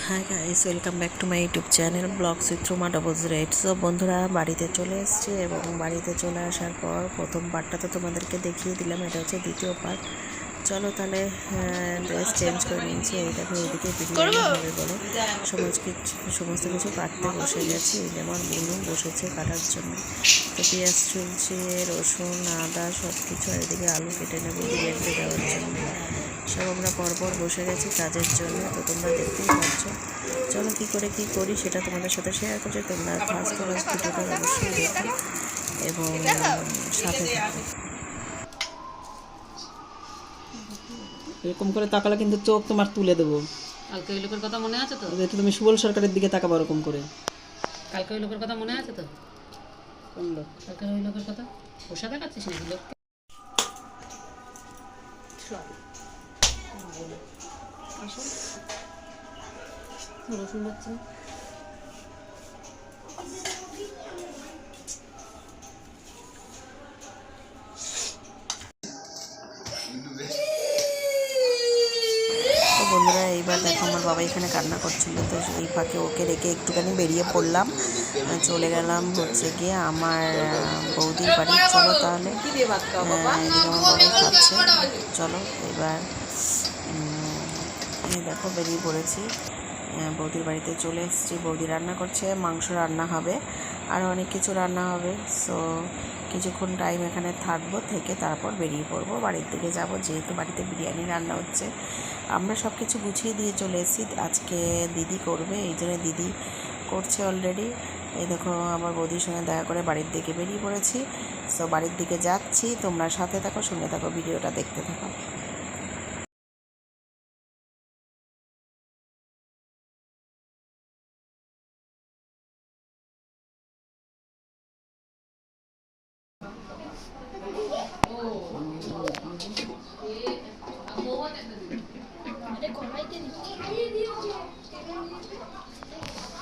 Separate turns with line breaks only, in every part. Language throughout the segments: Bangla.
High guys, welcome back to my YouTube channel blogs with Ruma 008। So বন্ধুরা, বাড়িতে চলে এসেছি এবং বাড়িতে চলে আসার পর প্রথম পার্টটা তো তোমাদেরকে দেখিয়ে দিলাম, এটা হচ্ছে দ্বিতীয় পার্ট। চলো তাহলে ড্রেস চেঞ্জ করে নিয়েছি। এই দেখো, এইদিকে বিরিয়ানি হবে বলে সমস্ত কিছু কাটতে বসে গেছি। এই যেমন বুনু বসেছে কাটার জন্য, তো পেঁয়াজ চুলছে, রসুন আদা সব কিছু, আর এদিকে আলু কেটে নেবো বিরিয়ানিতে দেওয়ার জন্য। সব আমরা পরপর বসে গেছি কাজের জন্য, তো তোমরা দেখতেই পাচ্ছ। চলো কী করে কী করি সেটা তোমাদের সাথে শেয়ার করছি। তোমরা ফার্স্ট ভিডিওটা অবশ্যই দেখো এবং সাথে থাকো।
এরকম করে তাকালে কিন্তু চোখ তোমার তুলে দেবো।
কালকে ওই লোকের কথা মনে আছে তো?
একটু তুমি সুবল সরকারের দিকে তাকাবো এরকম করে।
কালকে ওই লোকের কথা মনে আছে তো?
কোন লোক?
কালকে ওই লোকের কথা পোষা দেখাচ্ছিস নাকি লোক? রসুন বাচ্চা
তো বন্ধুরা, এইবার দেখো আমার বাবা এখানে কান্না করছিল, তো এই ফাঁকে ওকে রেখে একটুখানি বেরিয়ে পড়লাম, চলে গেলাম হচ্ছে গিয়ে আমার বৌদির বাড়ি। চলো তাহলে, এদিকে আমার বাবাই খাচ্ছে। চলো এবার দেখো বেরিয়ে পড়েছি, বৌদির বাড়িতে চলে এসেছি। বৌদি রান্না করছে, মাংস রান্না হবে, আরও অনেক কিছু রান্না হবে। সো কিছুক্ষণ টাইম এখানে থাকবো, থেকে তারপর বেরিয়ে পড়বো, বাড়ির দিকে যাব, যেহেতু বাড়িতে বিরিয়ানি রান্না হচ্ছে। আমরা সব কিছু গুছিয়ে দিয়ে চলে এসেছি, আজকে দিদি করবে, এই জন্য দিদি করছে অলরেডি। এই দেখো আমার বৌদির সঙ্গে দেখা করে বাড়ির দিকে বেরিয়ে পড়েছি। সো বাড়ির দিকে যাচ্ছি, তোমরা সাথে থাকো, সঙ্গে থাকো, ভিডিওটা দেখতে থাকো।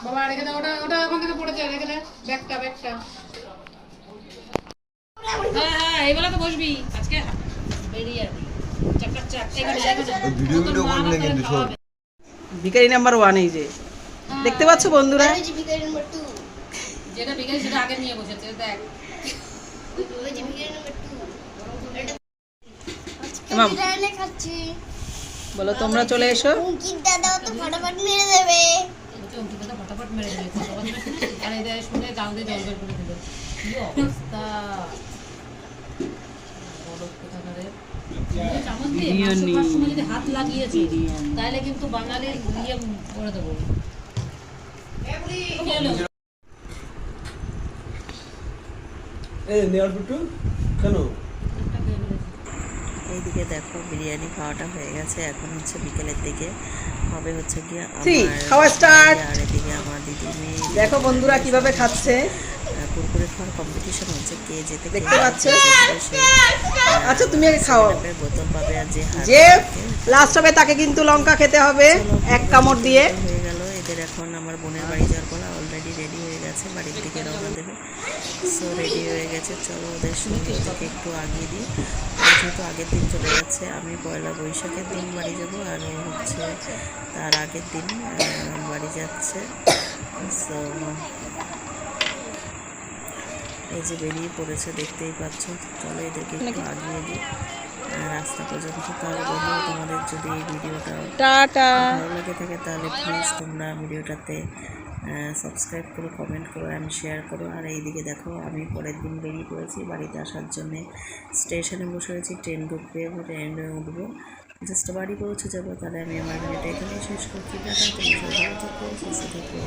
বাবা রেখে দাও, ওটা ওটা ওখান থেকে পড়েছে, রেখে দে ব্যাগটা ব্যাগটা। হ্যাঁ হ্যাঁ, এইবেলা তো বসবি আজকে, বেরিয়ে যাবি চাকার চাক।
ভিখারি নাম্বার 1 এই যে দেখতে পাচ্ছ বন্ধুরা,
যেটা বিকেল সেটা আগে নিয়ে বসেছে, দেখ
বলো তোমরা চলে এসো।
ফটাফট মেরে দেবে, ফটাফট মেরে দেবে। আর এদের শুনে জাল দিয়ে জল বের করে দিল, কি অবস্থা। যদি হাত লাগিয়েছি তাহলে কিন্তু বাঙালির ইয়ে করে দেবো।
এইদিকে দেখো বিরিয়ানি খাওয়াটা হয়ে গেছে, এখন হচ্ছে বিকেলের দিকে হবে হচ্ছে গিয়ে
খাওয়া স্টার্ট।
আর এদিকে আমার দিদি মেয়ে
দেখো বন্ধুরা কিভাবে খাচ্ছে,
কুরকুরে খাওয়ার কম্পিটিশন হচ্ছে, কে যেতে
দেখতে পাচ্ছ। আচ্ছা তুমি আগে খাও,
বোতল পাবে, আর
যে লাস্ট হবে তাকে কিন্তু লঙ্কা খেতে হবে এক কামড় দিয়ে।
হয়ে গেল এদের। এখন আমার বোনের বাড়ি যাওয়ার পর অলরেডি রেডি হয়ে গেছে, বাড়ির দিকে রওনা দেবে। সো রেডি হয়ে গেছে, চলো ওদের সঙ্গে থেকে একটু আগিয়ে দিই। যেহেতু আগের দিন চলে যাচ্ছে, আমি পয়লা বৈশাখের দিন বাড়ি যাব, আর ও হচ্ছে তার আগের দিন বাড়ি যাচ্ছে। সো এই যে বেরিয়ে পড়েছে, দেখতেই পাচ্ছ। চলো এদেরকে একটু আগিয়ে দিই রাস্তা পর্যন্ত। তাহলে বন্ধু, তোমাদের যদি এই ভিডিওটা ভালো লেগে থাকে তাহলে প্লিজ তোমরা ভিডিওটাতে সাবস্ক্রাইব করো, কমেন্ট করো অ্যান্ড শেয়ার করো। আর এইদিকে দেখো আমি পরের দিন বেরিয়ে পড়েছি বাড়িতে আসার জন্যে। স্টেশনে বসে রয়েছি, ট্রেন ঢুকবে, ট্রেনে উঠবো, জাস্ট বাড়ি পৌঁছে যাবো। তাহলে আমি আমার ভিডিওটা এখানেই শেষ করছি। টাটা, তোমরা ভালো থাকো, সুস্থ থাকো।